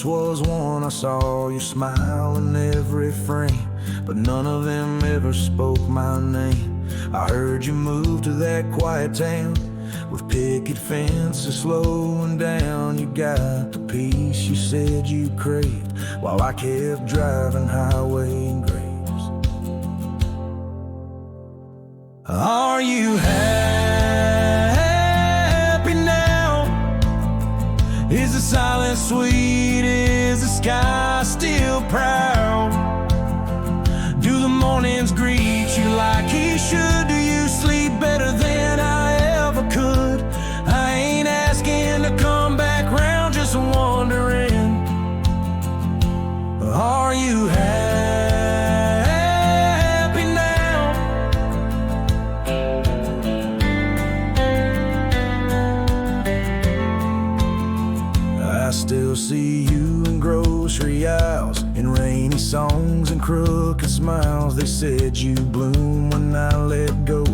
once was one. I saw you smile in every frame, but none of them ever spoke my name. I heard you move to that quiet town with picket fences slowing down. You got the peace you said you craved, while I kept driving highway graves. Are you happy now? Is the silence sweet? Is the sky still proud? Do the mornings greet you like he should? Do you sleep better than I ever could? I ain't asking to come back round, just wondering. Are you happy now? I still see you in grocery aisles, in rainy songs and crooked smiles. They said you bloom when I let go,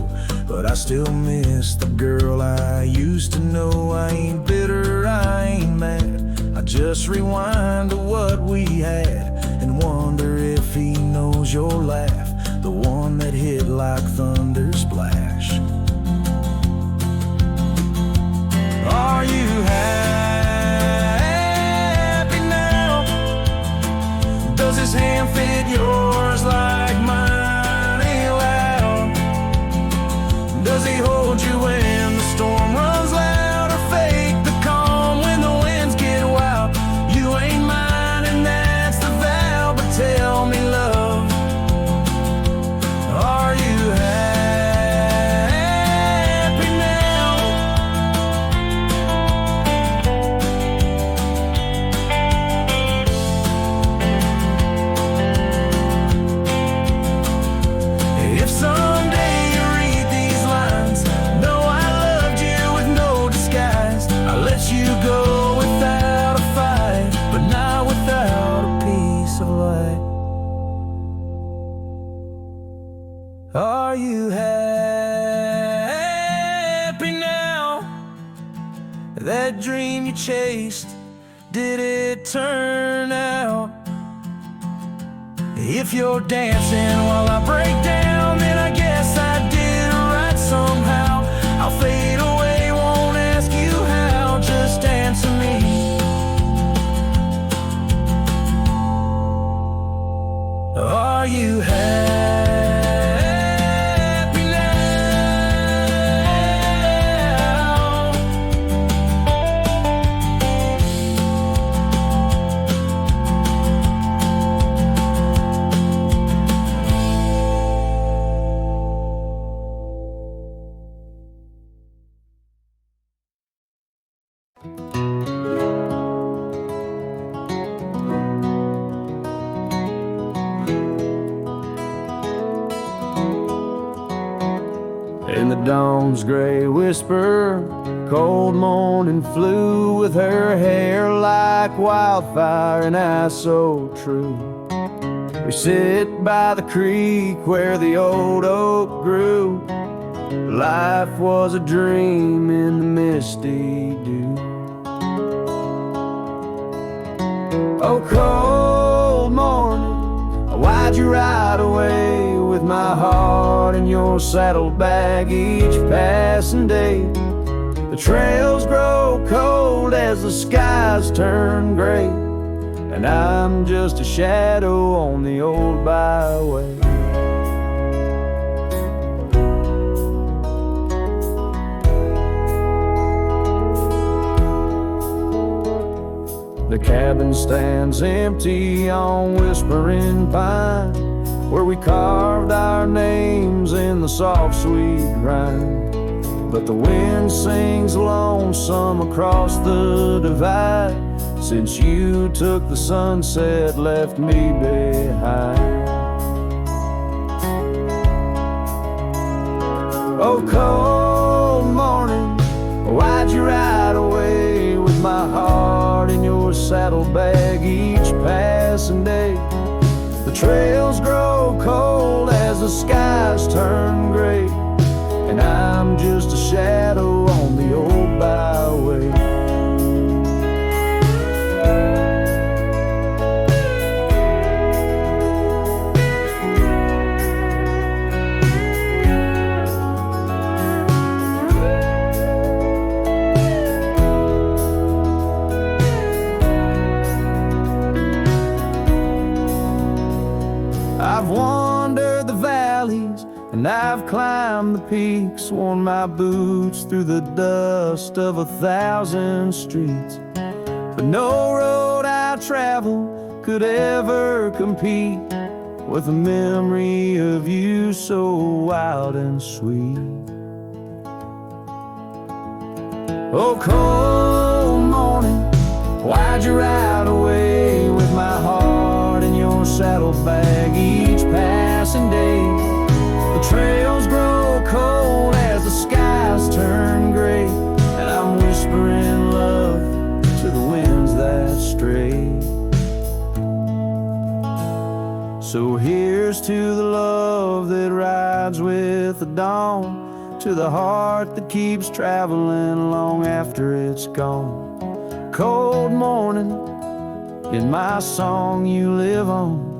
but I still miss the girl I used to know. I ain't bitter, I ain't mad. I just rewind to what we had and wonder if he knows your laugh, the one that hit like thunder splash. Are you happy now? Does his hand fit yours like mine ain't loud? Does he hold you when the storm runs loud, or fake the calm when the winds get wild? You ain't mine and that's the vow, but tell me, love, are you happy now? If someday you read these lines, know I loved you with no disguise. I let you go without a fight, but not without a piece of light. Are you happy now? That dream you chased, did it turn out? If you're dancing while I break down, then I guess I did right somehow. I'll fade away, won't ask you how, just answer me. Are you happy now? In the dawn's gray whisper, cold morning flew with her hair like wildfire and eyes so true. We sit by the creek where the old oak grew. Life was a dream in the misty dew. Oh, cold morning, why'd you ride away with my heart in your saddlebag each passing day? The trails grow cold as the skies turn gray, and I'm just a shadow on the old byway. The cabin stands empty on Whispering Pine, where we carved our names in the soft sweet rhyme. But the wind sings lonesome across the divide, since you took the sunset, left me behind. Oh, cold morning, why'd you ride away with my heart in your saddlebag each passing day? The trails grow cold as the skies turn gray, and I'm just a shadow on the old byway. peaks worn my boots through the dust of 1,000 streets. But no road I travel could ever compete with the memory of you so wild and sweet. Oh, cold morning, why'd you ride away with my heart in your saddlebag each passing day? The trails grow cold as the skies turn gray, and I'm whispering love to the winds that stray. So here's to the love that rides with the dawn, to the heart that keeps traveling long after it's gone. Cold morning, in my song you live on,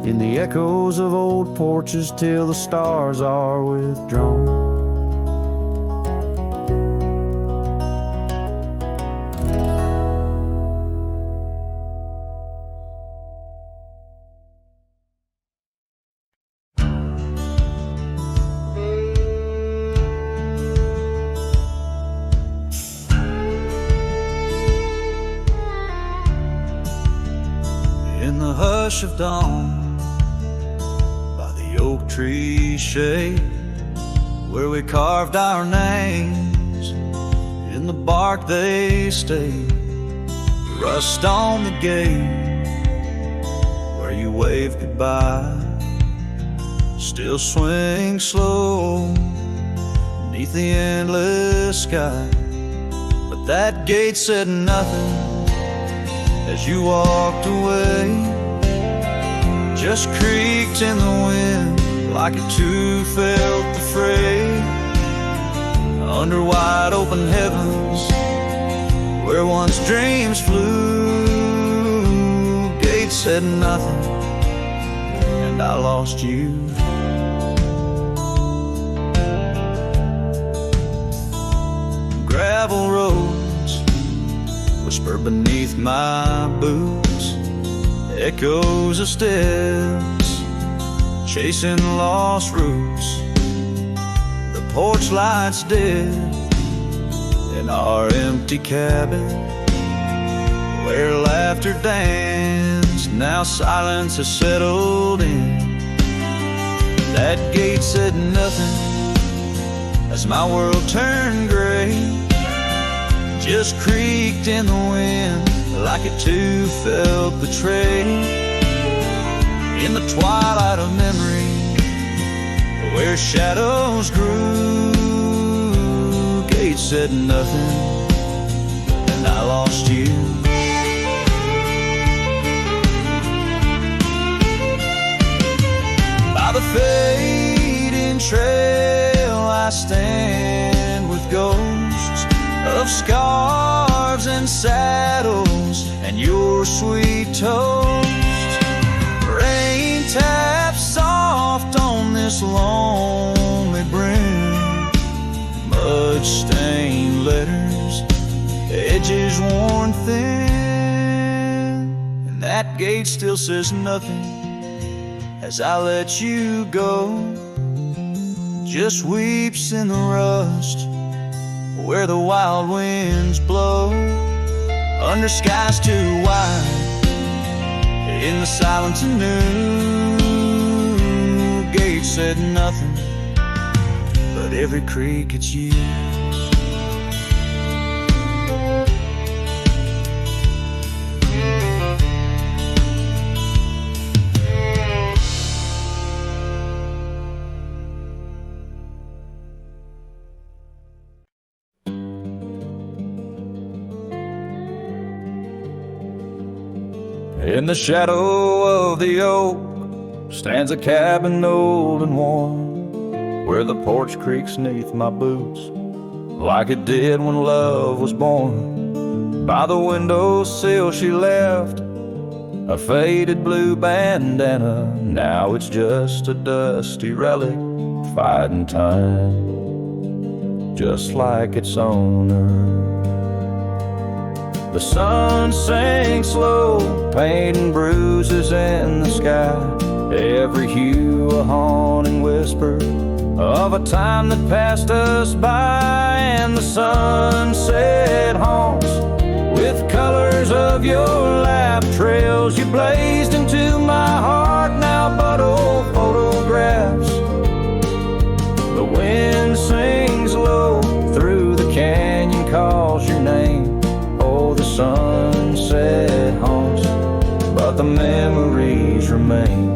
in the echoes of old porches till the stars are withdrawn. In the hush of dawn, by the oak tree shade, where we carved our names, in the bark they stayed. Rust on the gate, where you waved goodbye, still swing slow beneath the endless sky. But that gate said nothing as you walked away, just creaked in the wind like it too felt the fray. Under wide open heavens, where once dreams flew, gate said nothing, and I lost you. Gravel roads whisper beneath my boots, echoes of steps chasing lost roots. The porch lights dead in our empty cabin, where laughter danced, now silence has settled in. That gate said nothing as my world turned gray, just creaked in the wind like it too felt betrayed. In the twilight of memory, where shadows grew, gate said nothing, and I lost you. By the fading trail I stand with ghosts of scarves and saddles and your sweet toast. Rain taps soft on this lonely brim, mud-stained letters, edges worn thin, and that gate still says nothing as I let you go. Just weeps in the rust where the wild winds blow, under skies too wide, in the silence anew. Gate said nothing, but every creak it's you. In the shadow of the oak stands a cabin old and warm, where the porch creaks neath my boots like it did when love was born. By the windowsill she left a faded blue bandana, now it's just a dusty relic fighting time, just like its owner. The sun sinks slow, painting bruises in the sky, every hue a haunting whisper of a time that passed us by, and the sunset haunts with colors of your lap trails you blazed into my heart, now but old photographs. The wind sings low through the canyon, calls your name. Oh, the sunset haunts, but the memories remain.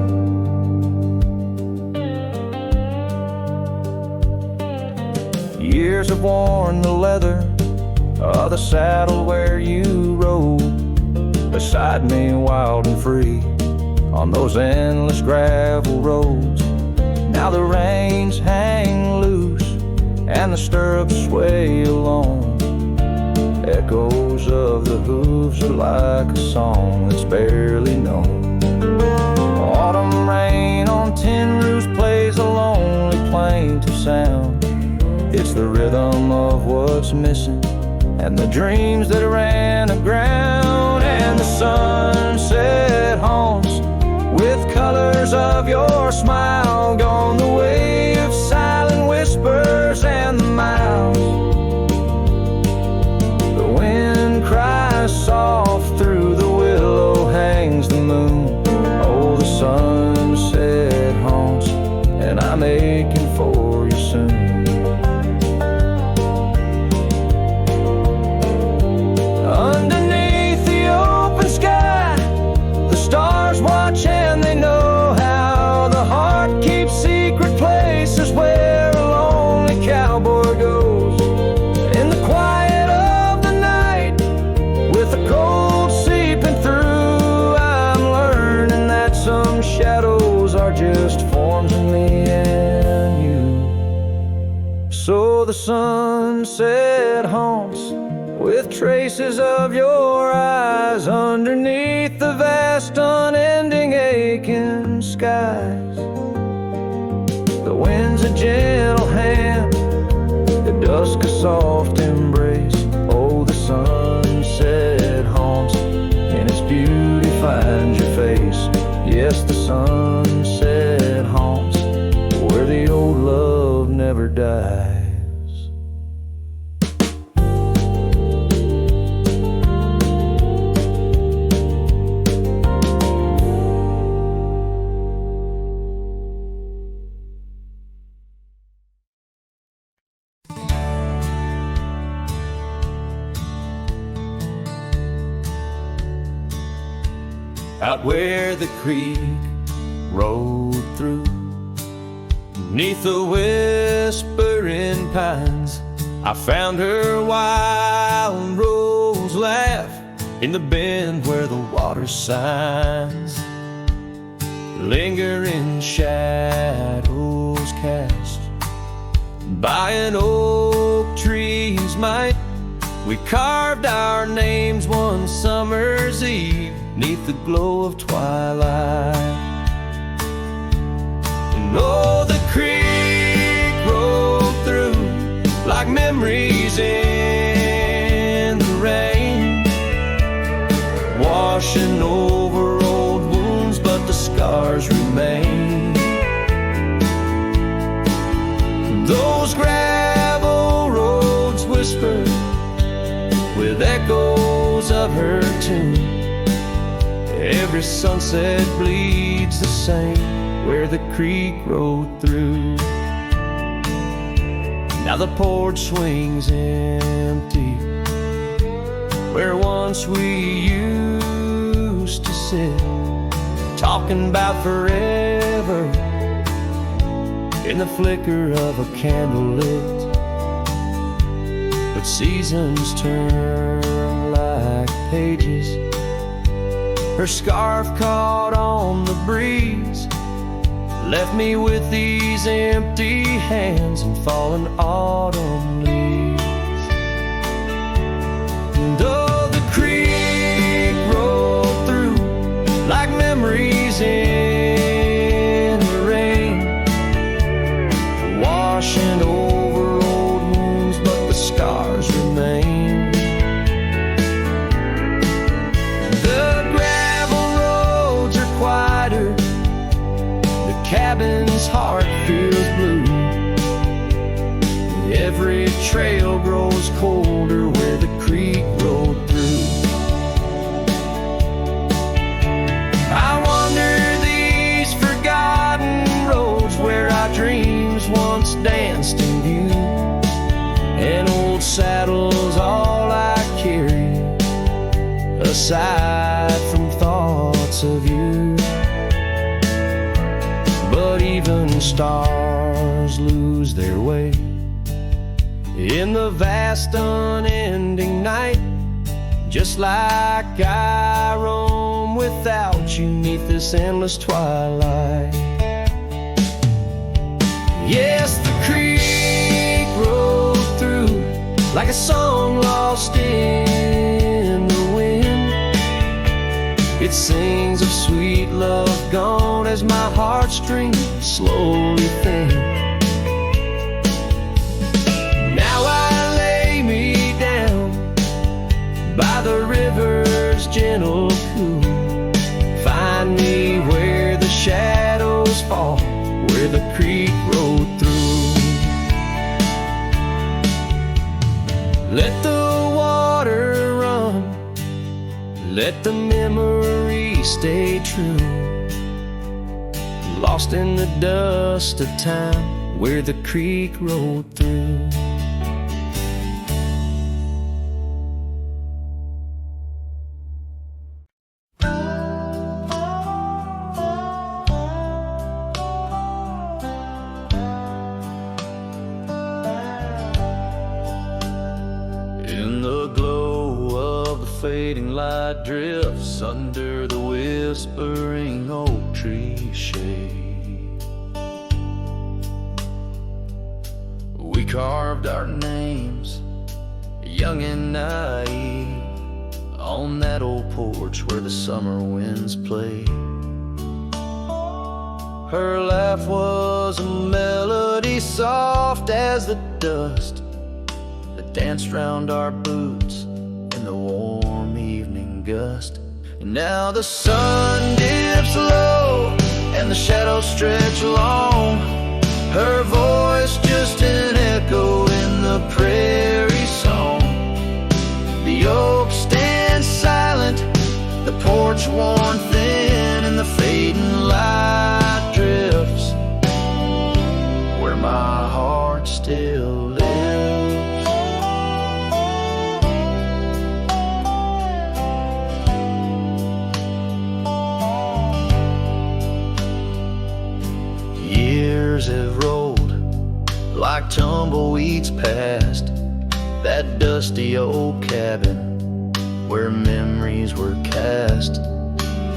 Years have worn the leather of the saddle where you rode beside me, wild and free, on those endless gravel roads. Now the reins hang loose and the stirrups sway along. Echoes of the hooves are like a song that's barely known. Autumn rain on tin roofs plays a lonely plaintive sound. It's the rhythm of what's missing and the dreams that ran aground. And the sunset haunts with colors of your smile, gone the way of silent whispers and the miles. The wind cries soft through the willow, hangs the moon. Oh, the sunset haunts, and I'm aching for you soon. Underneath the open sky, the stars watch and they know how the heart keeps secret places where a lonely cowboy goes. In the quiet of the night, with the cold seeping through, I'm learning that some shadows are just forms of me and you. So the sunset haunts with traces of your eyes underneath the vast, unending, aching skies. The wind's a gentle hand, the dusk a soft embrace. Oh, the sunset haunts, and its beauty finds your face. Yes, the sunset haunts where the old love never dies. Out where the creek rolled through, beneath the whispering pines, I found her wild rose laugh in the bend where the water sighs. Lingering shadows cast by an oak tree's might, we carved our names one summer's eve 'neath the glow of twilight. And oh, the creek rolled through like memories in the rain, washing over old wounds, but the scars remain. Those gravel roads whisper with echoes of her tune. Every sunset bleeds the same where the creek rode through. Now the porch swings empty where once we used to sit, talking about forever in the flicker of a candle lit. But seasons turn like pages, her scarf caught on the breeze, left me with these empty hands and fallen autumn leaves. And oh, the creek rolled through like memories in the rain, washing over old wounds, but the scars remain. Cabin's heart feels blue trail grows colder where the creek rolled through. I wander these forgotten roads where our dreams once danced in view, and old saddles all I carry, aside from thoughts of you. But even stars lose their way in the vast unending night, just like I roam without you 'neath this endless twilight. Yes, the creek rolled through like a song lost in the wind. It sings of sweet love gone as my heartstrings slowly thin. Now I lay me down by the river's gentle cool. Find me where the shadows fall, where the creek rolled through. Let the water run, let the memory stay true, lost in the dust of time where the creek rolled through. In the glow of the fading light drifts under the whispering oak tree shade, we carved our names, young and naive, on that old porch where the summer winds played. Her laugh was a melody soft as the dust that danced round our boots in the warm evening gust. And now the sun dips low and the shadows stretch long, her voice just an echo in the prairie song. The oak stands silent, the porch worn thin, and the fading light drifts where my heart still lives. Years have rolled like tumbleweeds past that dusty old cabin where memories were cast.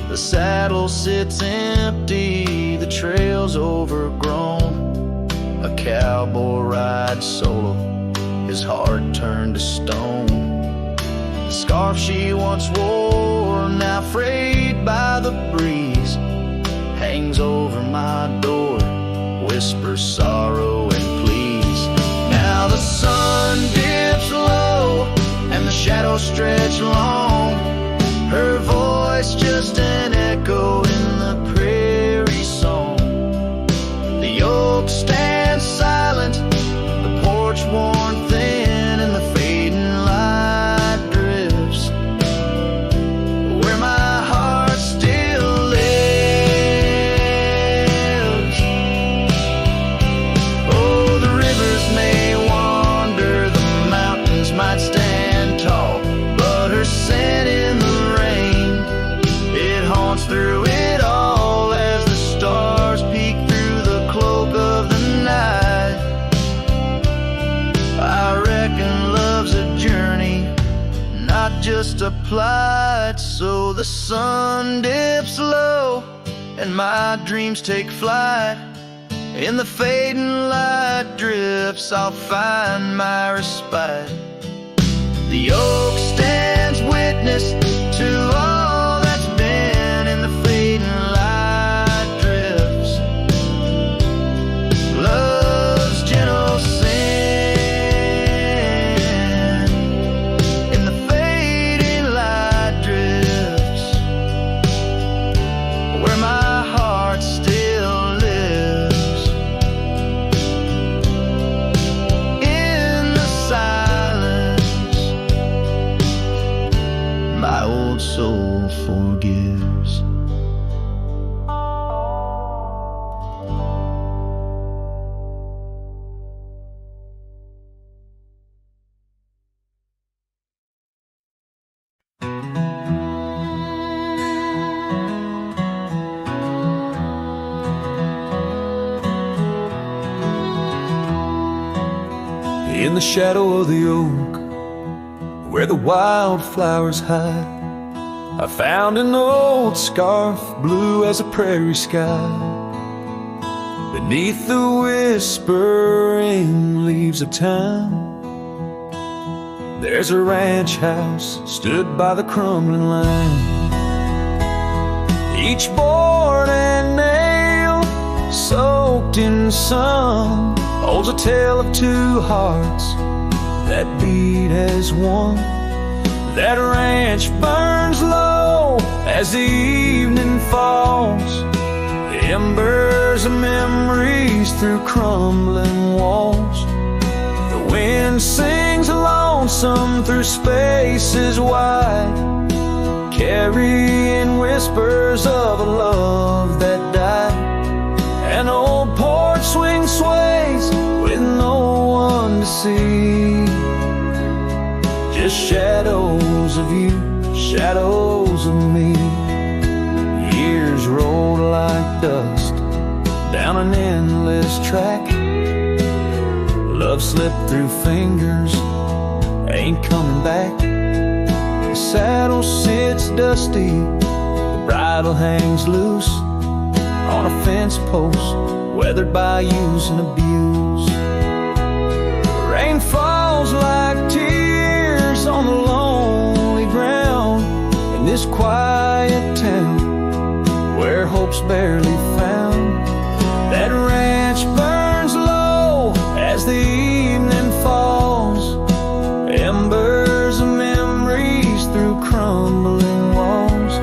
The saddle sits empty, the trail's overgrown. A cowboy rides solo, his heart turned to stone. The scarf she once wore, now frayed by the breeze, hangs over my door, whispers sorrow and pleas. Now the sun dips low and the shadows stretch long, her voice just an echo in the prairie song. The oak stands silent, the porch worn thin, and the fading light drifts where my heart still lives. Oh, the rivers may wander, the mountains might stand tall, but her scent in the rain, it haunts through it all as the stars peek through the cloak of the night. I reckon love's a journey, not just a plight. So the sun dips low and my dreams take flight. In the fading light drifts I'll find my respite. The oak stands witness to all that's been. In the fading light drifts love's gentle sin. In the fading light drifts where my heart still lives. In the called Soul Forgives. In the shadow of the oak, where the wildflowers hide, I found an old scarf, blue as a prairie sky. Beneath the whispering leaves of time, there's a ranch house stood by the crumbling line. Each board and nail soaked in sun holds a tale of two hearts that beat as one. That ranch burns low as the evening falls, the embers of memories through crumbling walls. The wind sings lonesome through spaces wide, carrying whispers of a love that died. An old porch swing sways with no one to see, just shadows of you, shadows of me. Years rolled like dust down an endless track. Love slipped through fingers, ain't coming back. The saddle sits dusty, the bridle hangs loose on a fence post, weathered by use and abuse. Rain falls like tears on the lonely ground in this quiet town where hope's barely found. That ranch burns low as the evening falls, embers of memories through crumbling walls.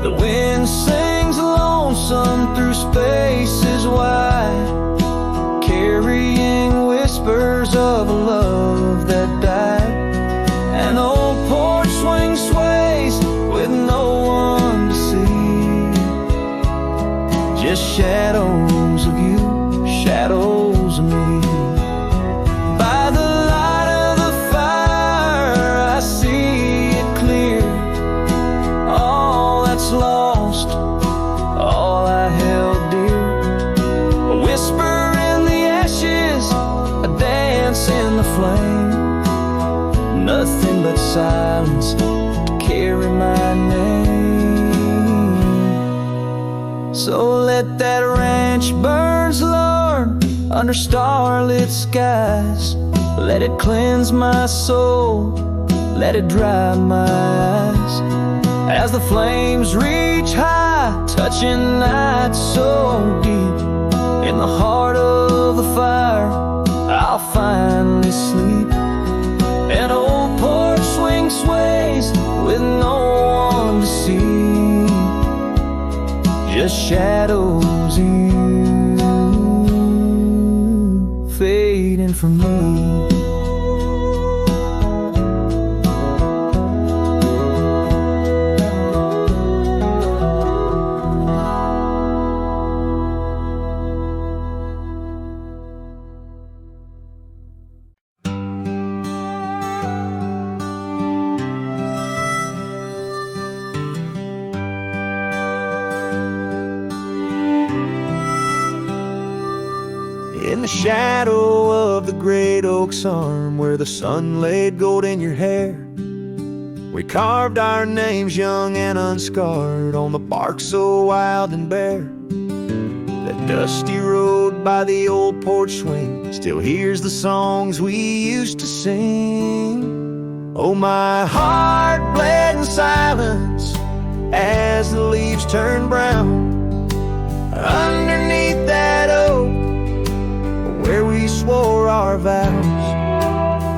The wind sings lonesome through spaces wide, carrying whispers of a love that died. An old porch swing sways with no one to see, just shadows of you, shadows of me. By the light of the fire I see it clear, all that's lost, all I held dear. A whisper in the ashes, a dance in the flame, nothing but silence to carry my name. So let that ranch burn, Lord, under starlit skies. Let it cleanse my soul, let it dry my eyes. As the flames reach high, touching night so deep, in the heart of the fire I'll finally sleep. An old porch swing sways with no one to see, just shadows of you fading from me. In the shadow of the great oak's arm, where the sun laid gold in your hair, we carved our names young and unscarred on the bark so wild and bare. That dusty road by the old porch swing still hears the songs we used to sing. Oh, my heart bled in silence as the leaves turned brown underneath that oak where we swore our vows.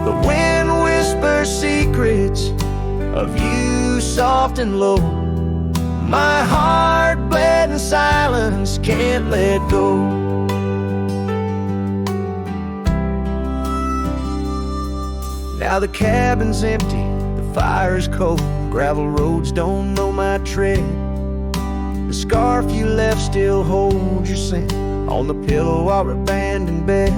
The wind whispers secrets of you soft and low. My heart bled in silence, can't let go. Now the cabin's empty, the fire's cold, Gravel roads don't know my tread. The scarf you left still holds your scent on the pillow of our abandoned bed.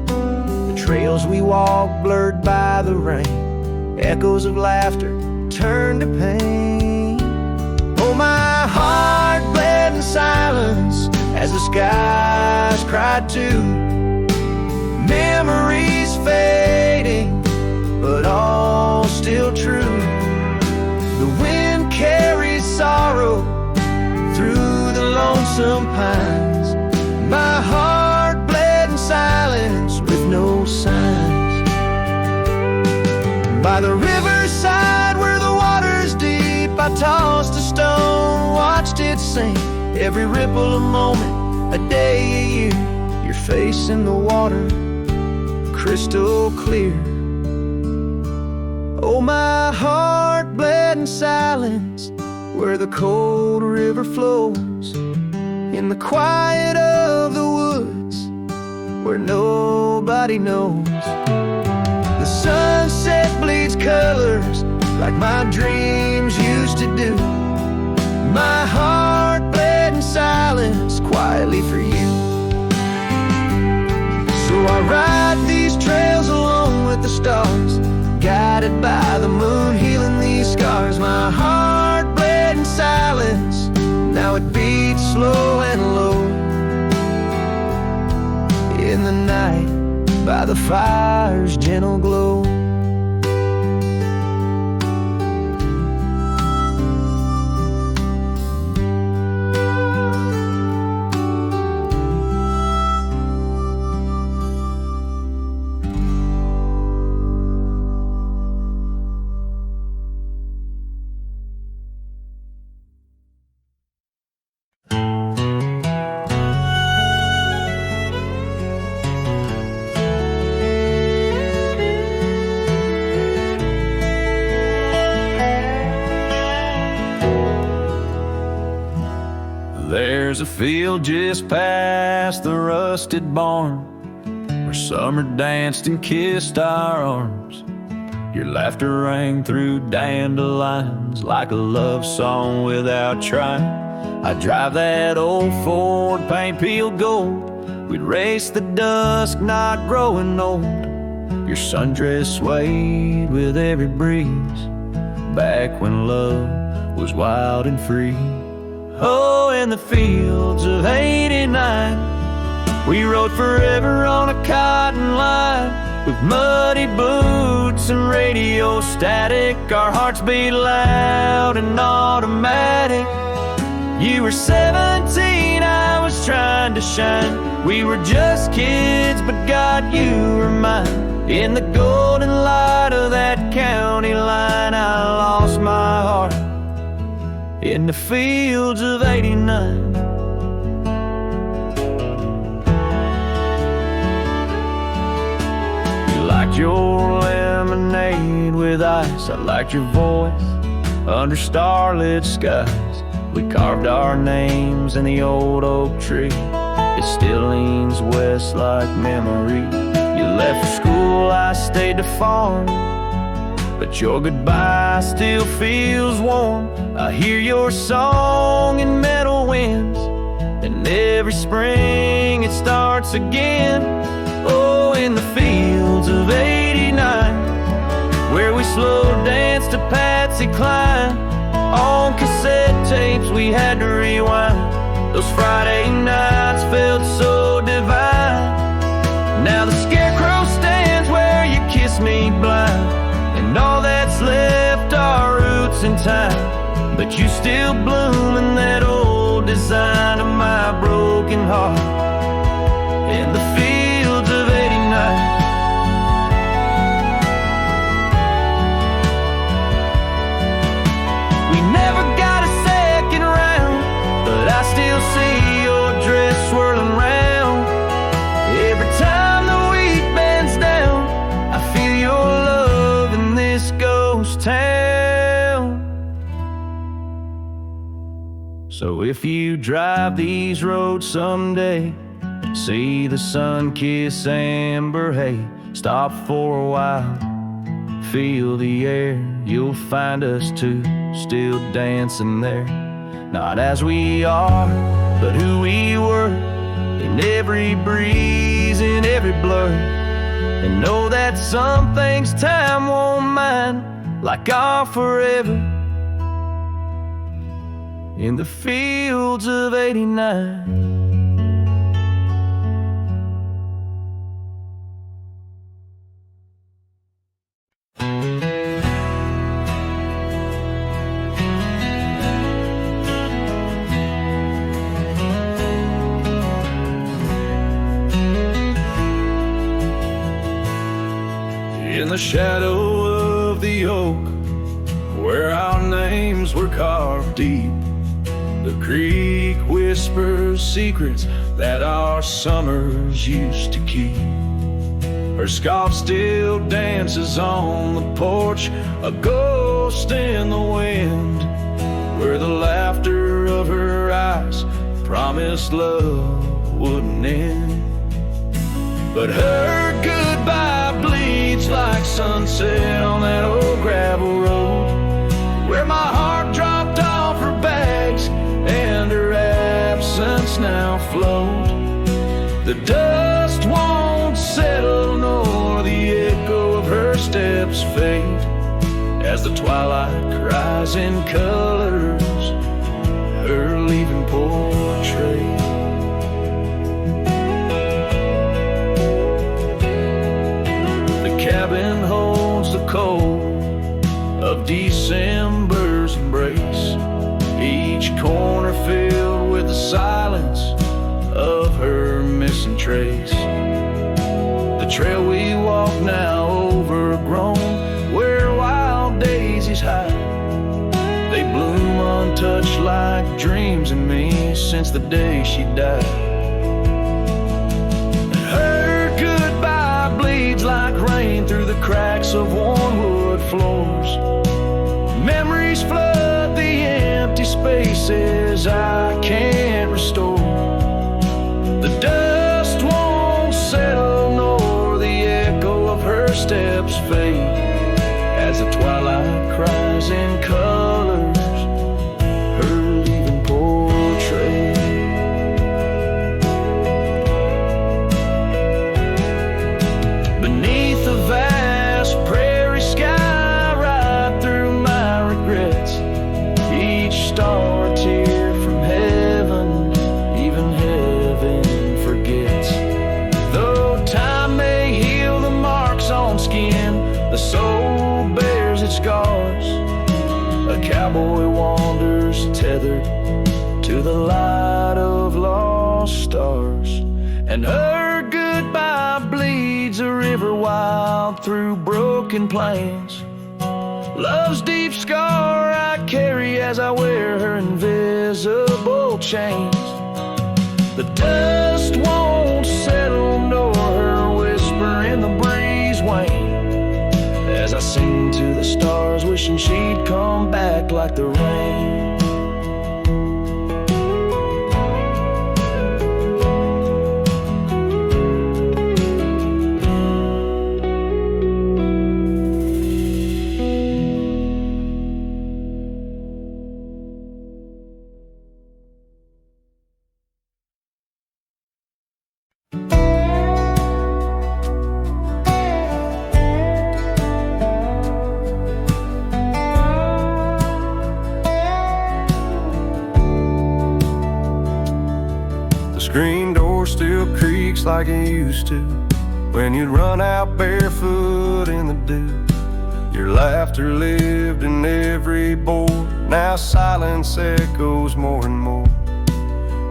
The trails we walk blurred by the rain, echoes of laughter turned to pain. Oh, my heart bled in silence as the skies cried too. Memories fading, but all still true. The wind carries sorrow through the lonesome pines. My heart bled in silence with no signs. By the riverside where the water's deep, I tossed a stone, watched it sink. Every ripple a moment, a day, a year. Your face in the water, crystal clear. Oh, my heart bled in silence where the cold river flows, in the quiet of the woods where nobody knows. The sunset bleeds colors like my dreams used to do. My heart bled in silence quietly for you. So I ride these trails alone with the stars, guided by the moon, healing these scars. My heart bled in silence, now it beats slow and low. In the night, by the fire's gentle glow. There's a field just past the rusted barn where summer danced and kissed our arms. Your laughter rang through dandelions like a love song without trying. I'd drive that old Ford, paint peeled gold. We'd race the dusk, not growing old. Your sundress swayed with every breeze, back when love was wild and free. Oh, in the fields of '89, we rode forever on a cotton line, with muddy boots and radio static. Our hearts beat loud and automatic. You were 17, I was trying to shine. We were just kids, but God, you were mine. In the golden light of that county line, I lost my heart in the fields of '89. You liked your lemonade with ice, I liked your voice under starlit skies. We carved our names in the old oak tree, it still leans west like memory. You left for school, I stayed to farm, but your goodbye still feels warm. I hear your song in meadow winds, and every spring it starts again. Oh, in the fields of '89, where we slow danced to Patsy Cline. On cassette tapes we had to rewind. Those Friday nights felt so divine. Now the scarecrow stands where you kiss me blind, and all that's left are roots in time. But you still bloom in that old design of my broken heart in the fields of '89. We never got a second round, but I still see your dress swirling round. Every time the wheat bends down, I feel your love in this ghost town. So if you drive these roads someday, see the sun kiss amber hay, stop for a while, feel the air you'll find us two still dancing there. Not as we are, but who we were, in every breeze, in every blur. And know that some things time won't mind, like our forever in the fields of '89. In the shadow of the oak, where our names were carved deep, the creek whispers secrets that our summers used to keep. Her scarf still dances on the porch, a ghost in the wind, where the laughter of her eyes promised love wouldn't end. But her goodbye bleeds like sunset on that old gravel road, where my heart dropped off her bags and her absence now flowed. The dust won't settle nor the echo of her steps fade, as the twilight cries in colors her leaving portrait. Cabin holds the cold of December's embrace, each corner filled with the silence of her missing trace. The trail we walk now overgrown, where wild daisies hide, they bloom untouched like dreams in me since the day she died. Her goodbye bleeds like rain through the cracks of worn wood floors. Memories flood the empty spaces I can't restore. The dust won't settle nor the echo of her steps fade, as the twilight cries in colors her leaving portrait. Beneath the vast prairie sky, right through my regrets, each star a tear from heaven, even heaven forgets. Though time may heal the marks on skin, the soul bears its scars. A cowboy wanders tethered to the light of lost stars, and her goodbye bleeds a river wild through broken plains. Love's deep scar I carry as I wear her invisible chains. The dust won't settle nor her whisper in the breeze wane, as I sing to the stars wishing she'd come back like the rain. Screen door still creaks like it used to when you'd run out barefoot in the dew. Your laughter lived in every board, now silence echoes more and more.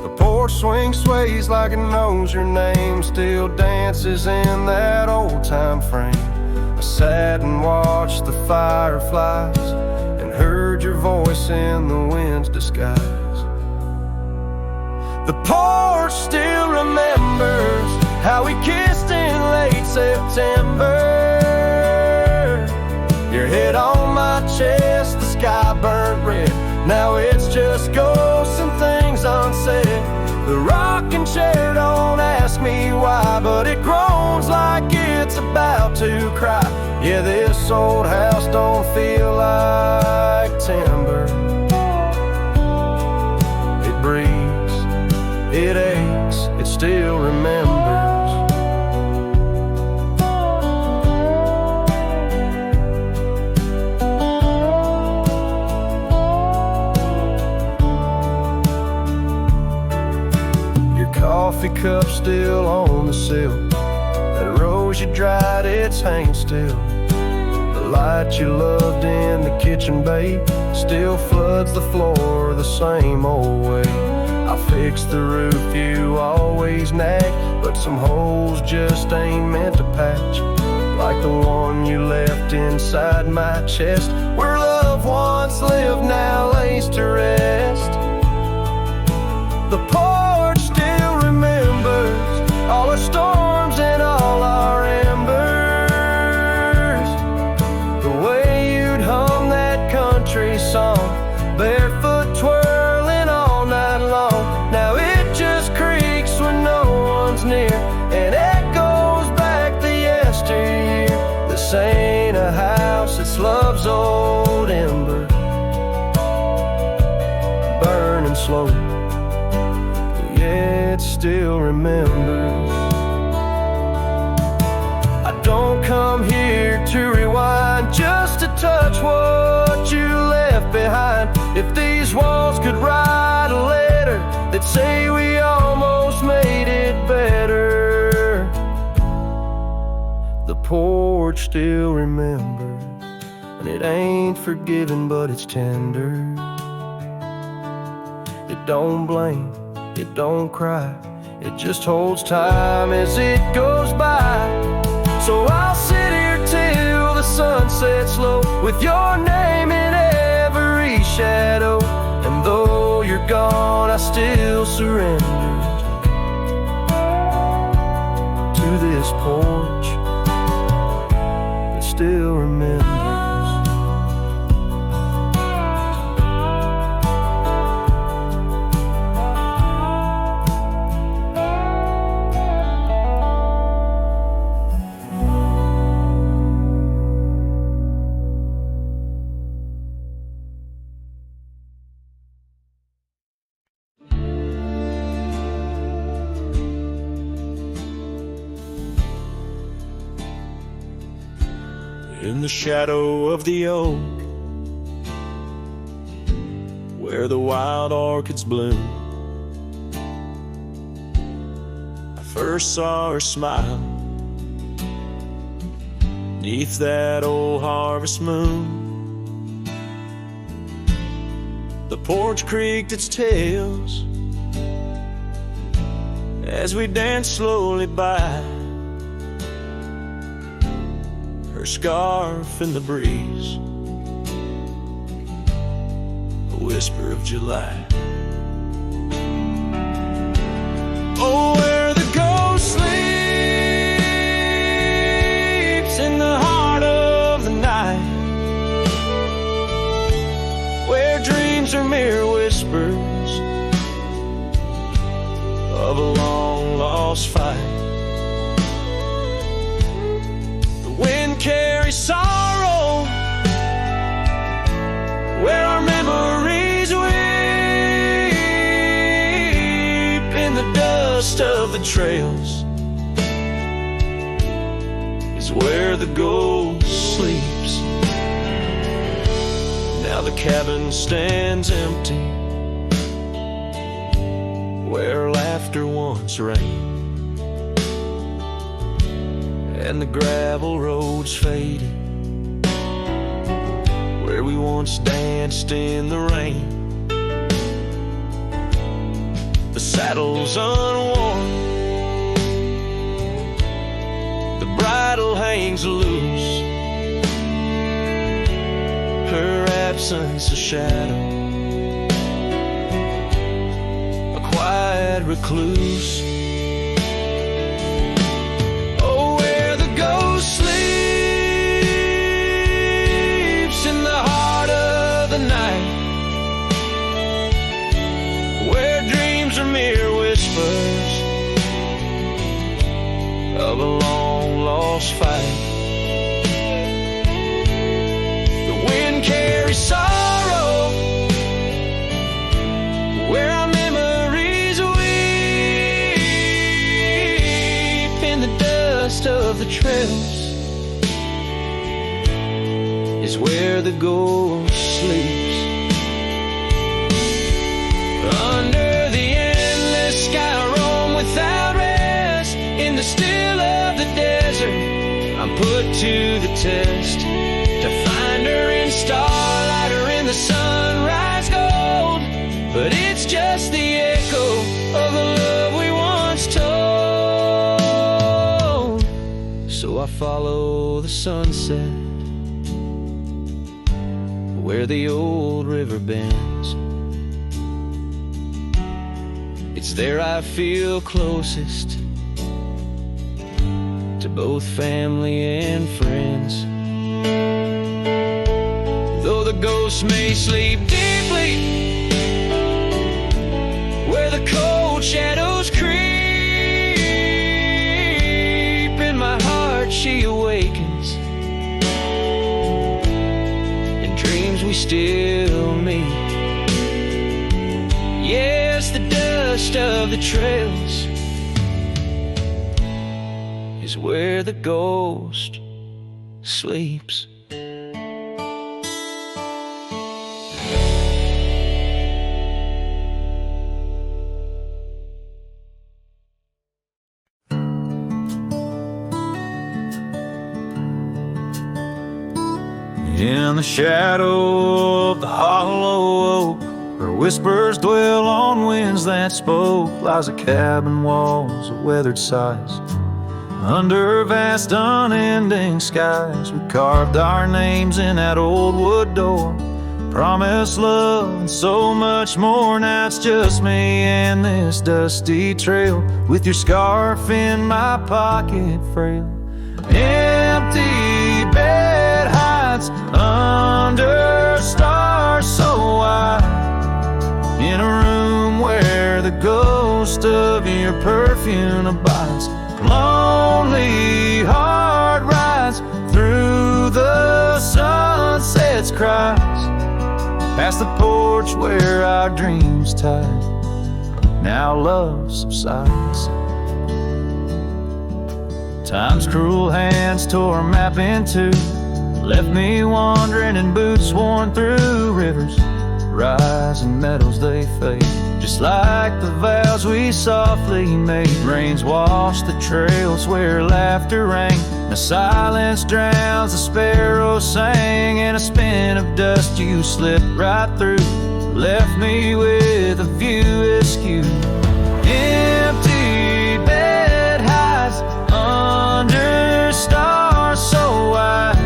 The porch swing sways like it knows your name, still dances in that old time frame. I sat and watched the fireflies and heard your voice in the wind's disguise. The porch still remembers how we kissed in late September. Your head on my chest, the sky burnt red. Now it's just ghosts and things unsaid. The rocking chair, don't ask me why, but it groans like it's about to cry. Yeah, this old house don't feel like timber. It breathes, it aches, it still remembers. Coffee cup still on the sill. That rose you dried, it's hanging still. The light you loved in the kitchen, babe, still floods the floor the same old way. I fixed the roof you always nagged, but some holes just ain't meant to patch. Like the one you left inside my chest, where love once lived now lays to rest. The porch still remembers all our storms and all our embers. The way you'd hum that country song, barefoot twirling all night long. Now it just creaks when no one's near and echoes back the yesteryear. This ain't a house, it's love's old ember, burning slow. It still remembers. I don't come here to rewind, just to touch what you left behind. If these walls could write a letter, they'd say we almost made it better. The porch still remembers, and it ain't forgiving, but it's tender. It don't blame, it don't cry, it just holds time as it goes by. So I'll sit here till the sun sets low, with your name in every shadow. And though you're gone, I still surrender to this porch that still remembers. In the shadow of the oak, where the wild orchids bloom, I first saw her smile neath that old harvest moon. The porch creaked its tails as we danced slowly by, her scarf in the breeze, a whisper of July. Oh, where the ghost sleeps in the heart of the night, where dreams are mere whispers of a long lost fight. Wind carries sorrow where our memories weep in the dust of the trails is where the ghost sleeps. Now the cabin stands empty where laughter once reigned, and the gravel roads faded where we once danced in the rain. The saddle's unworn, the bridle hangs loose, her absence a shadow, a quiet recluse. Sleeps in the heart of the night, where dreams are mere whispers of a long lost fight. every sorrow, where our memories weep in the dust of the trails, is where the ghost sleeps. Under the endless sky I roam without rest. In the still of the desert I'm put to the test, to find her in starlight or in the sunrise gold. But it's just the echo of the love we once told. So I follow the sunset where the old river bends. It's there I feel closest to both family and friends. Though the ghosts may sleep deeply where the cold shadows creep, in my heart she awakens. In dreams we still meet. Yes, the dust of the trails is where the ghost sleeps. In the shadow of the hollow oak, where whispers dwell on winds that spoke, lies a cabin walls of weathered sighs. Under vast unending skies, we carved our names in that old wood door, promised love and so much more. Now it's just me and this dusty trail, with your scarf in my pocket frail. Empty bed hides under stars so wide, in a room where the ghost of your perfume abides. Lonely heart rides through the sunset's cries, past the porch where our dreams tied. Now love subsides. Time's cruel hands tore a map in two, left me wandering in boots worn through rivers, rising meadows they fade, just like the vows we softly made. Rains wash the trails where laughter rang, the silence drowns the sparrows sang. In a spin of dust you slipped right through, left me with a view askew. Empty bed hides under stars so wide,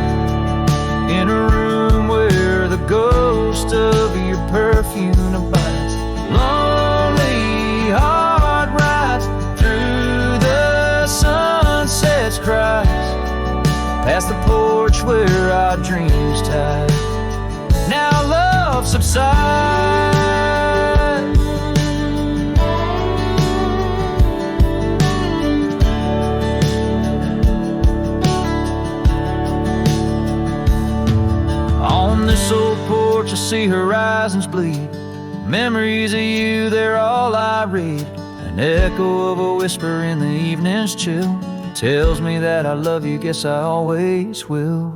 in a room where the ghost of your perfume abides. Lonely heart rides through the sunset's cries, past the porch where our dreams tied. Now love subsides. On this old porch I see horizons bleed, memories of you, they're all I read. An echo of a whisper in the evening's chill tells me that I love you, guess I always will.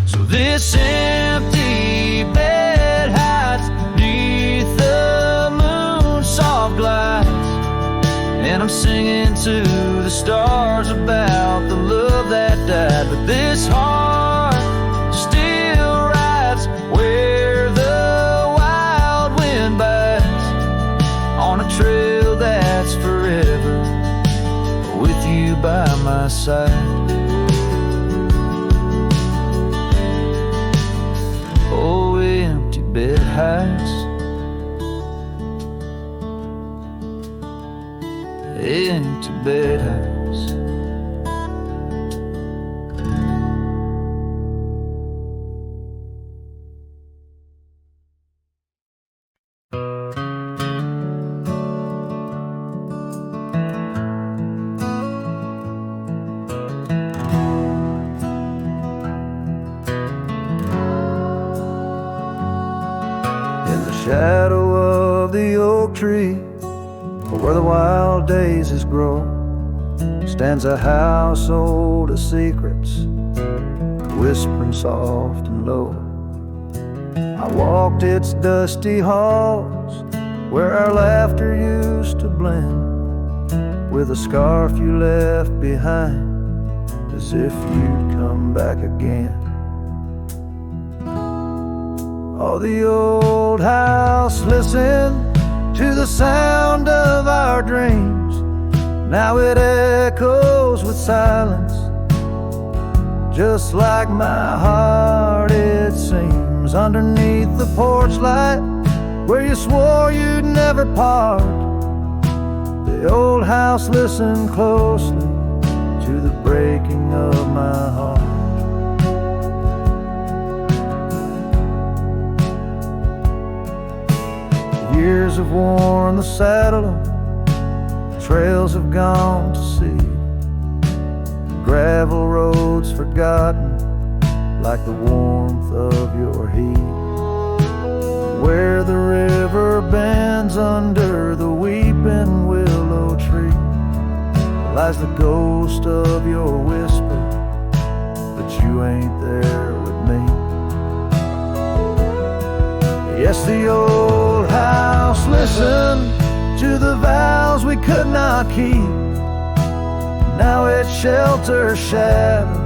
So this empty bed hides neath the moon's soft glides, and I'm singing to the stars about the love that died. But this heart still rides where the wild wind bites, on a trail that's forever, with you by my side. Oh, empty bed hides, empty bed hides. In the shadow of the oak tree, where the wild daisies grow, stands a house old of secrets, whispering soft and low. I walked its dusty halls, where our laughter used to blend with a scarf you left behind, as if you'd come back again. Oh, the old house listened to the sound of our dreams. Now it echoes with silence, just like my heart it seems. Underneath the porch light, where you swore you'd never part, the old house listened closely to the breaking of my heart. Years have worn the saddle, trails have gone to seed, gravel roads forgotten like the warmth of your heat. Where the river bends under the weeping willow tree lies the ghost of your whisper, but you ain't there with me. Yes, the old house listened to the vows we could not keep. Now it shelters shadows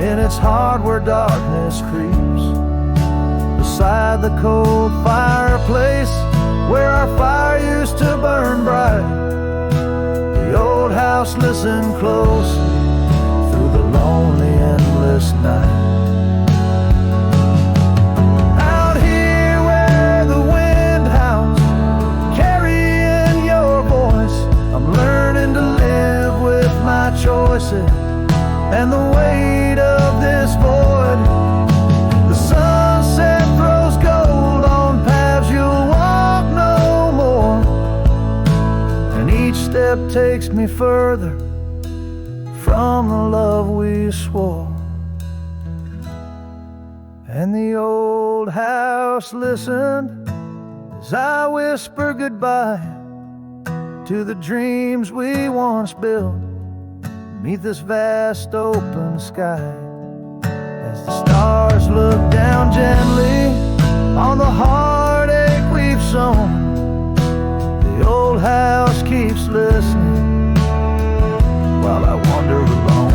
in its heart where darkness creeps. Beside the cold fireplace where our fire used to burn bright, the old house listened closely through the lonely endless night. Out here where the wind howls, carrying your voice, I'm learning to live with my choices and the weight of this void. The sunset throws gold on paths you'll walk no more, and each step takes me further from the love we swore. And the old house listened as I whisper goodbye to the dreams we once built beneath this vast open sky. As the stars look down gently on the heartache we've sown, the old house keeps listening while I wander alone.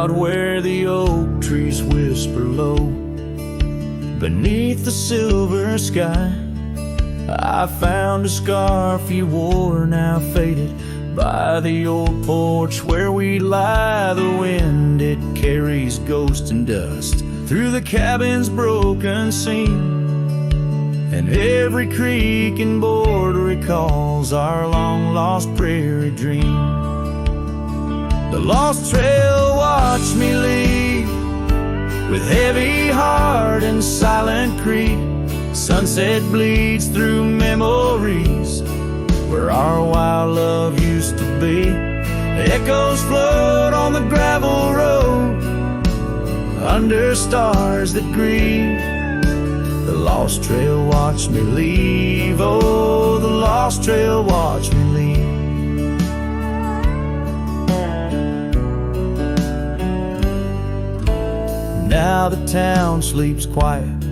Out where the oak trees whisper low beneath the silver sky, I found a scarf you wore, now faded, by the old porch where we lie. The wind, it carries ghost and dust through the cabin's broken seam, and every creak and board recalls our long-lost prairie dream. The lost trail watched me leave with heavy heart and silent creep. Sunset bleeds through memories where our wild love used to be. Echoes float on the gravel road under stars that grieve. The lost trail watched me leave. Oh, the lost trail watched me leave. Now the town sleeps quiet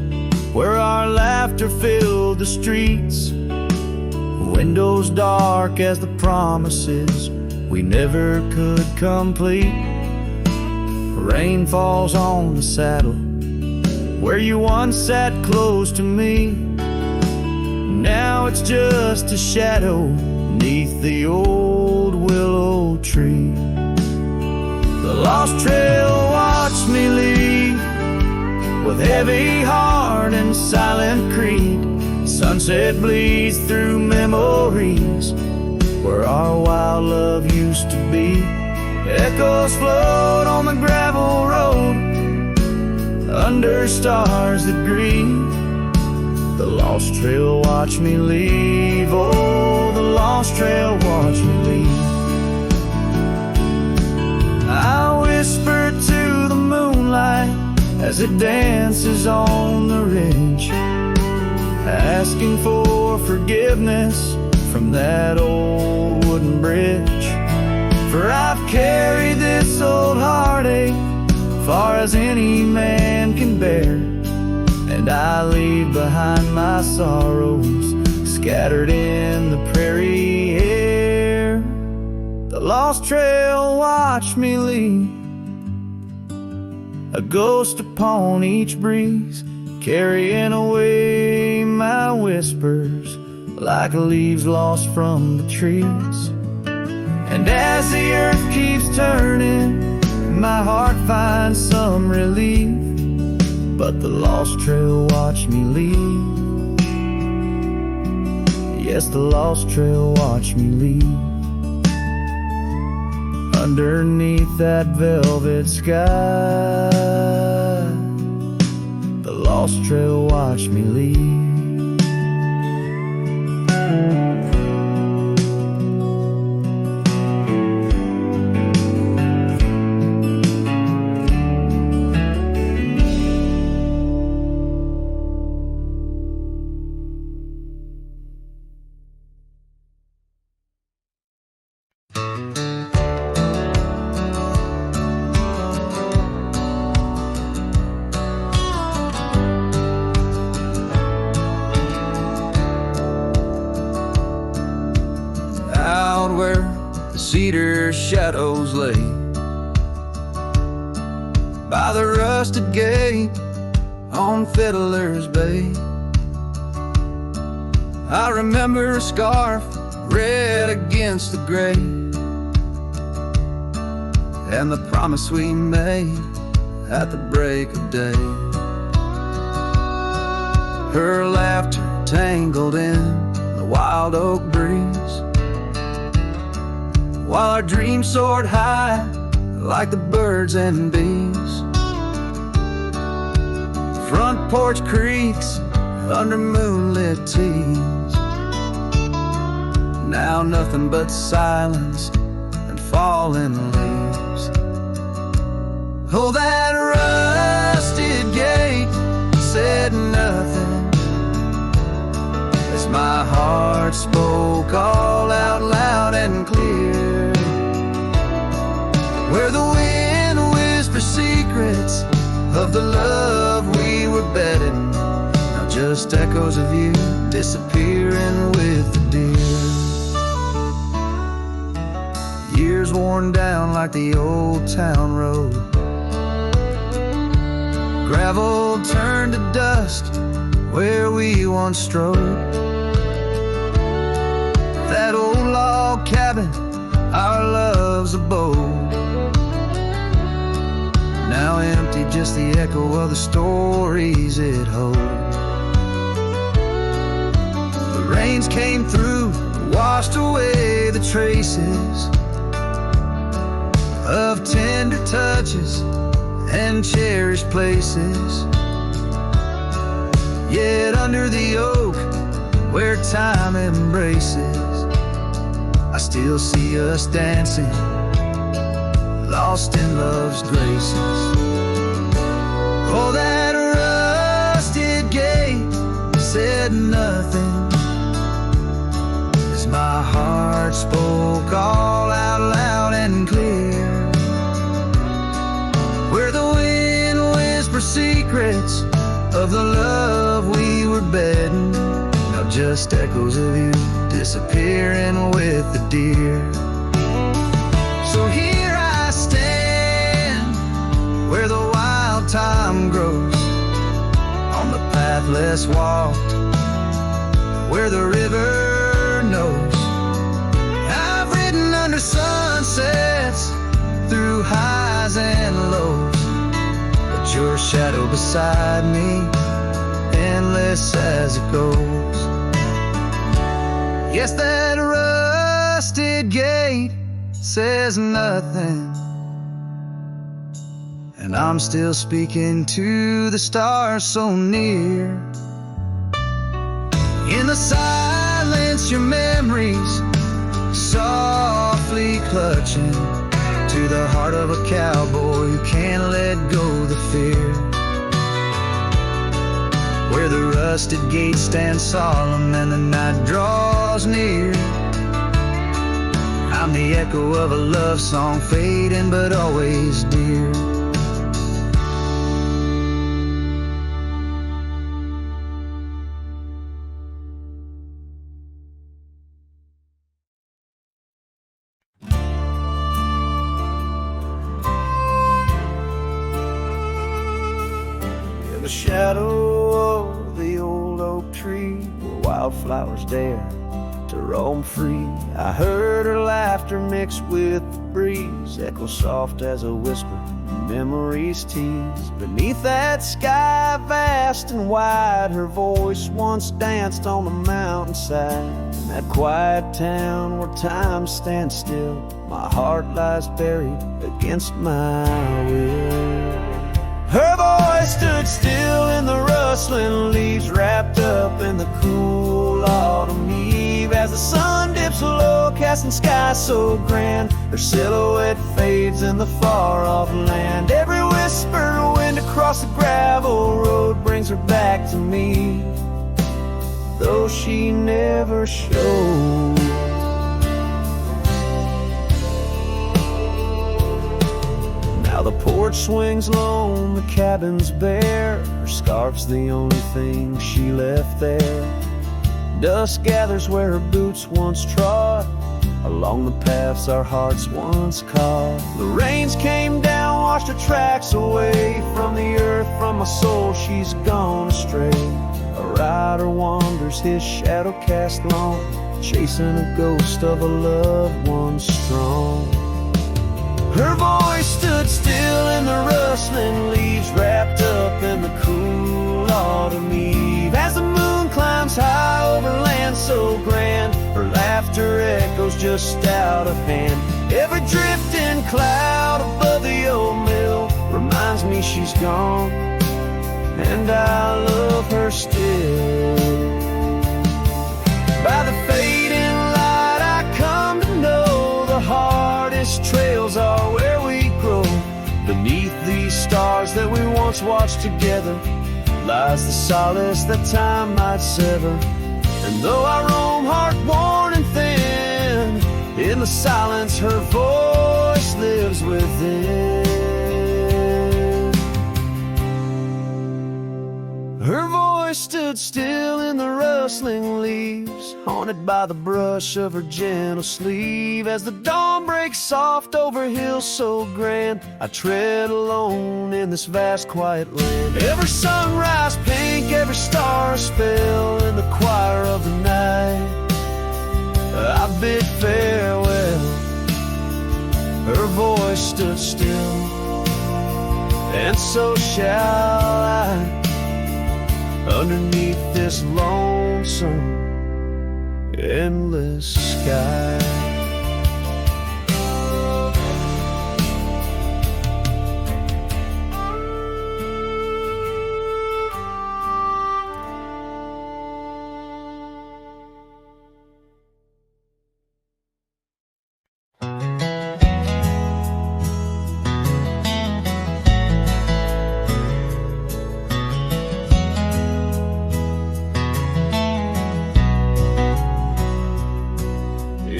where our laughter filled the streets. Windows dark as the promises we never could complete. Rain falls on the saddle where you once sat close to me. Now it's just a shadow 'neath the old willow tree. The lost trail watched me leave with heavy heart and silent creed. Sunset bleeds through memories where our wild love used to be. Echoes float on the gravel road under stars that grieve. The lost trail watched me leave. Oh, the lost trail watched me leave. I whisper to the moonlight as it dances on the ridge, asking for forgiveness from that old wooden bridge. For I've carried this old heartache far as any man can bear, and I leave behind my sorrows scattered in the prairie air. The lost trail watched me leave, a ghost upon each breeze, carrying away my whispers like leaves lost from the trees. And as the earth keeps turning, my heart finds some relief, but the lost trail watched me leave. Yes, the lost trail watched me leave. Underneath that velvet sky, the lost trail watched me leave. Cedar shadows lay by the rusted gate on Fiddler's Bay. I remember a scarf red against the gray, and the promise we made at the break of day. Her laughter tangled in the wild oak breeze, while our dreams soared high like the birds and bees. Front porch creaks under moonlit tees, now nothing but silence and falling leaves. Oh, that rusted gate said nothing as my heart spoke all out loud and clear. Where the wind whispers secrets of the love we were bedding, now just echoes of you disappearing with the deer. Years worn down like the old town road, gravel turned to dust where we once strode. That old log cabin, our love's abode, now empty, just the echo of the stories it holds. The rains came through, washed away the traces of tender touches and cherished places. Yet under the oak where time embraces, I still see us dancing, lost in love's graces. Oh, that rusted gate said nothing as my heart spoke all out loud and clear. Where the wind whispers secrets of the love we were bedding, now just echoes of you disappearing with the deer. So here I stand where the wild time grows, on the path less walked, where the river knows. I've ridden under sunsets, through highs shadow beside me, endless as it goes. Yes, that rusted gate says nothing, and I'm still speaking to the stars so near. In the silence, your memories softly clutching to the heart of a cowboy who can't let go the fear. Where the rusted gate stands solemn and the night draws near, I'm the echo of a love song fading but always dear. In the shadow of the old oak tree, where wildflowers dare to roam free, I heard her laughter mixed with the breeze, echo soft as a whisper, memories tease. Beneath that sky vast and wide, her voice once danced on the mountainside. In that quiet town where time stands still, my heart lies buried against my will. Her voice stood still in the rustling leaves, wrapped up in the cool autumn eve. As the sun dips low, casting sky so grand, her silhouette fades in the far-off land. Every whisper wind across the gravel road brings her back to me, though she never showed. Now the porch swings lone, the cabin's bare, her scarf's the only thing she left there. Dust gathers where her boots once trod, along the paths our hearts once caught. The rains came down, washed her tracks away from the earth, from my soul she's gone astray. A rider wanders, his shadow cast long, chasing a ghost of a loved one strong. Her voice stood still in the rustling leaves, wrapped up in the cool autumn eve. As the moon climbs high over land so grand, her laughter echoes just out of hand. Every drifting cloud above the old mill reminds me she's gone, and I love her still. By the fading light I come to know the hardest trails are where we grow. Beneath these stars that we once watched together lies the solace that time might sever. And though I roam heart-worn and thin, in the silence her voice lives within. Her voice stood still in the rustling leaves, haunted by the brush of her gentle sleeve. As the dawn breaks soft over hills so grand, I tread alone in this vast quiet land. Every sunrise pink, every star a spell, in the choir of the night I bid farewell. Her voice stood still, and so shall I, underneath this lonesome, endless sky.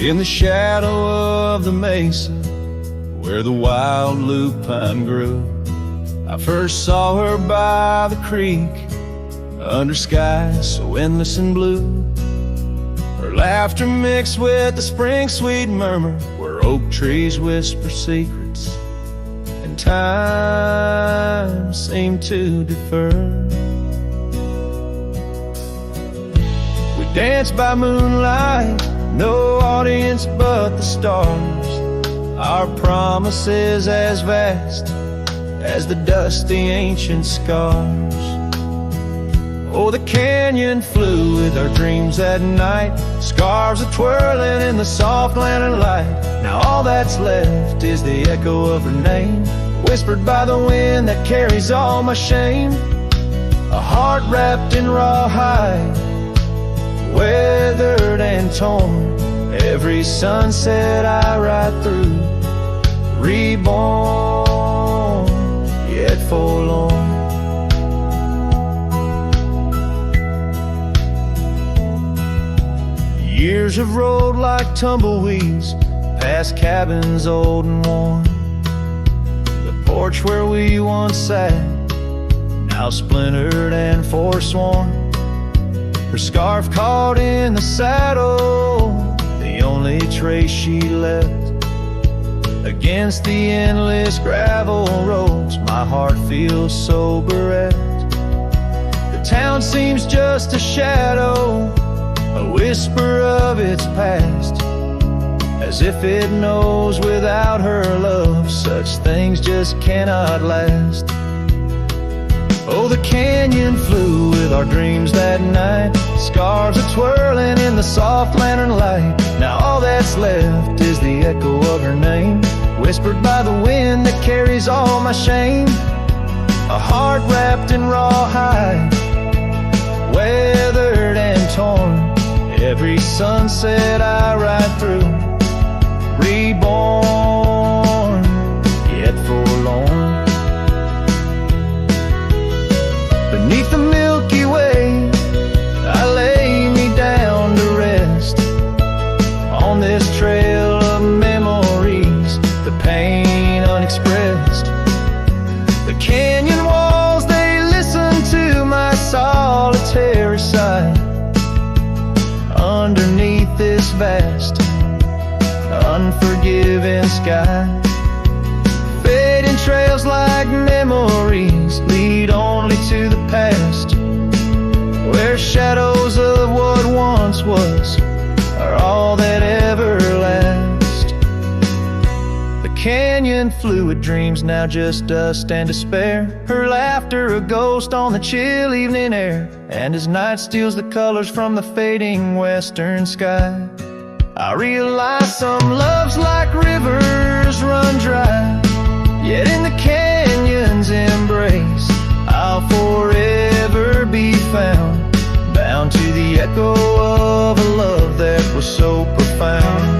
In the shadow of the mesa, where the wild lupine grew, I first saw her by the creek, under skies so endless and blue. Her laughter mixed with the spring sweet murmur, where oak trees whisper secrets, and time seemed to defer. We danced by moonlight, no audience but the stars, our promises as vast as the dusty ancient scars. Oh, the canyon flew with our dreams that night, scarves are twirling in the soft lantern light. Now all that's left is the echo of her name, whispered by the wind that carries all my shame. A heart wrapped in rawhide, weathered and torn. Every sunset I ride through, reborn, yet forlorn. Years have rolled like tumbleweeds past cabins old and worn. The porch where we once sat, now splintered and forsworn. Her scarf caught in the saddle, the only trace she left. Against the endless gravel roads, my heart feels so bereft. The town seems just a shadow, a whisper of its past, as if it knows without her love such things just cannot last. Oh, the canyon flew with our dreams that night, scarves are twirling in the soft lantern light. Now all that's left is the echo of her name, whispered by the wind that carries all my shame. A heart wrapped in rawhide, weathered and torn. Every sunset I ride through, reborn, yet forlorn. Beneath the Milky Way, I lay me down to rest on this trail of memories, the pain unexpressed. The canyon walls, they listen to my solitary sigh. Underneath this vast, unforgiving sky, fading trails like memories lead only to the past, where shadows of what once was are all that ever last. The canyon flew with dreams, now just dust and despair, her laughter a ghost on the chill evening air. And as night steals the colors from the fading western sky, I realize some loves like rivers run dry, yet in the canyon's embrace I'll forever be found, bound to the echo of a love that was so profound.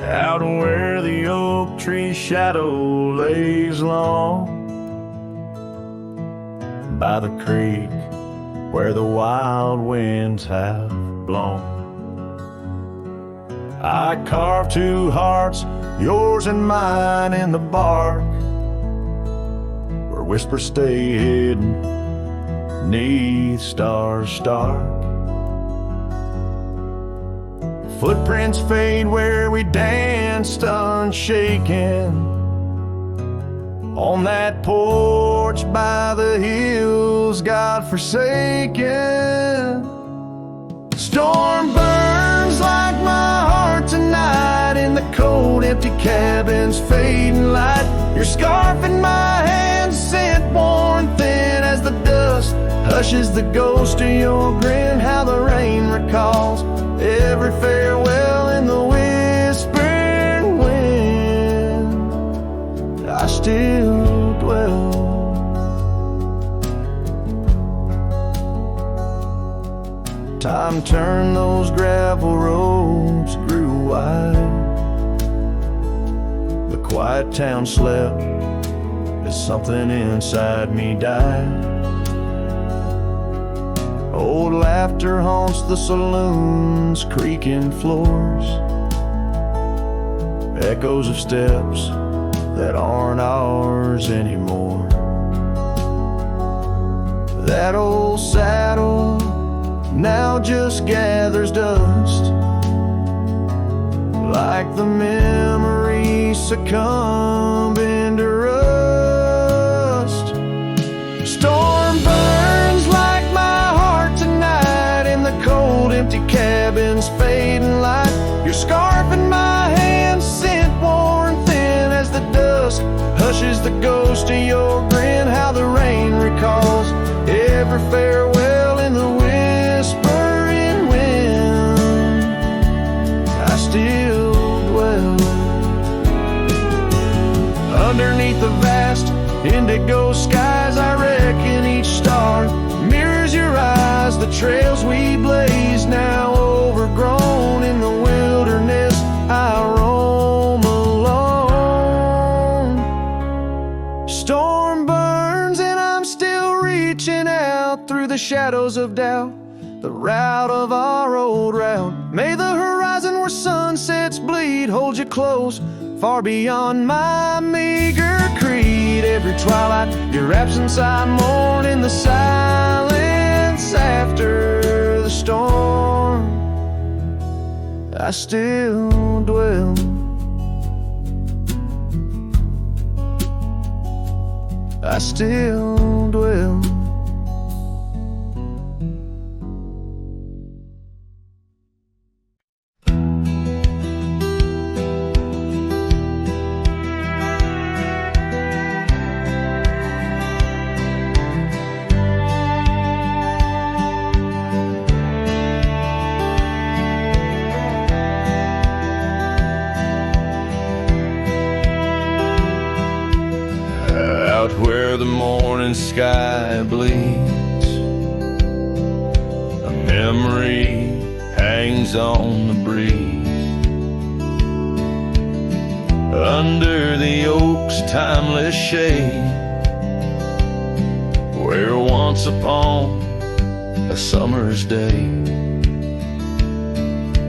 Out where the oak tree shadow lays long, by the creek where the wild winds have blown, I carved two hearts, yours and mine, in the bark, where whispers stay hidden 'neath stars stark. Footprints fade where we danced unshaken, on that porch by the hills God-forsaken. Storm burns like my heart tonight in the cold empty cabin's fading light. Your scarf in my hand, scent worn thin as the dust hushes the ghost of your grin. How the rain recalls every farewell in the whispering wind, I still dwell. Time turned those gravel roads grew wide, the quiet town slept as something inside me died. Old laughter haunts the saloon's creaking floors, echoes of steps that aren't ours anymore. That old saddle now just gathers dust, like the memories succumbing to rust. Storm burns like my heart tonight in the cold empty cabin's fading light. Your scarf in my hand, scent worn thin as the dusk hushes the ghost of your grin. How the rain recalls every farewell in the whispering wind. I still dwell underneath the vast indigo skies. I reckon each star mirrors your eyes. The trails we blaze now overgrown in the wilderness I roam alone. Storm burns and I'm still reaching out through the shadows of doubt, the route of our old route. May the horizon where sunsets bleed hold you close, far beyond my meager creed. Every twilight, your absence I mourn in the silence after the storm. I still dwell. I still dwell. Where the morning sky bleeds, a memory hangs on the breeze. Under the oak's timeless shade, where once upon a summer's day,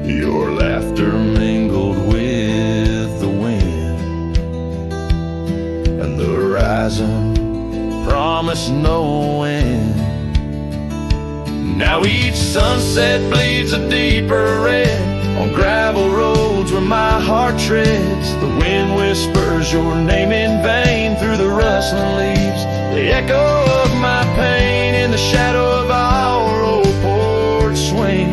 your laughter mingled with the wind, and the horizon promised no end. Now each sunset bleeds a deeper red on gravel roads where my heart treads. The wind whispers your name in vain through the rustling leaves, the echo of my pain in the shadow of our old porch swing.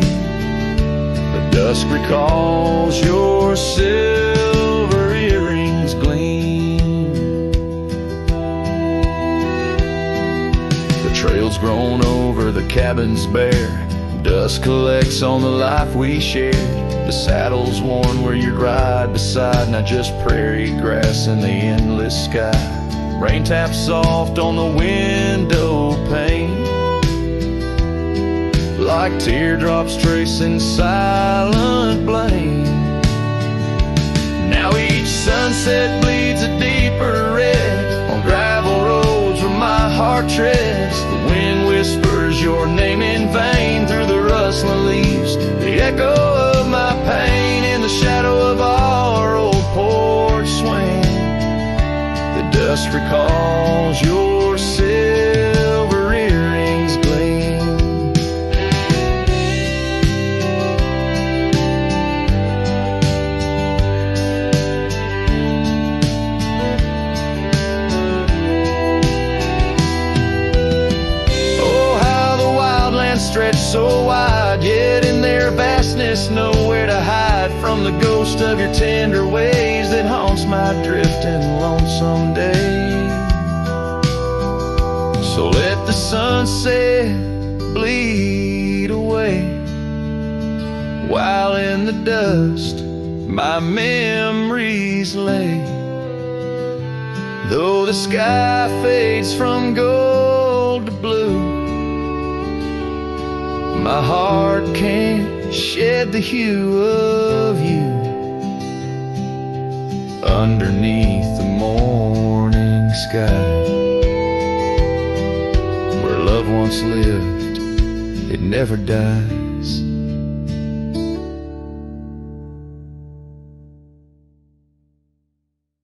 The dusk recalls your silver earrings gleam. The trail's grown over, the cabin's bare, dust collects on the life we shared. The saddle's worn where you'd ride beside, not just prairie grass in the endless sky. Rain taps soft on the window pane, like teardrops tracing silent blame. Now each sunset bleeds a deeper red on gravel roads where my heart treads. The wind whispers your name in vain through the rustling leaves, the echo of my pain in the shadow of our old porch swing. The dust recalls your silver earrings gleam. Oh, how the wildlands stretch so wide, yet in their vastness nowhere to hide from the ghost of your tender ways that haunts my drifting lonesome day. So let the sunset bleed away, while in the dust my memories lay. Though the sky fades from gold to blue, my heart can't shed the hue of you. Underneath the morning sky, where love once lived, it never died.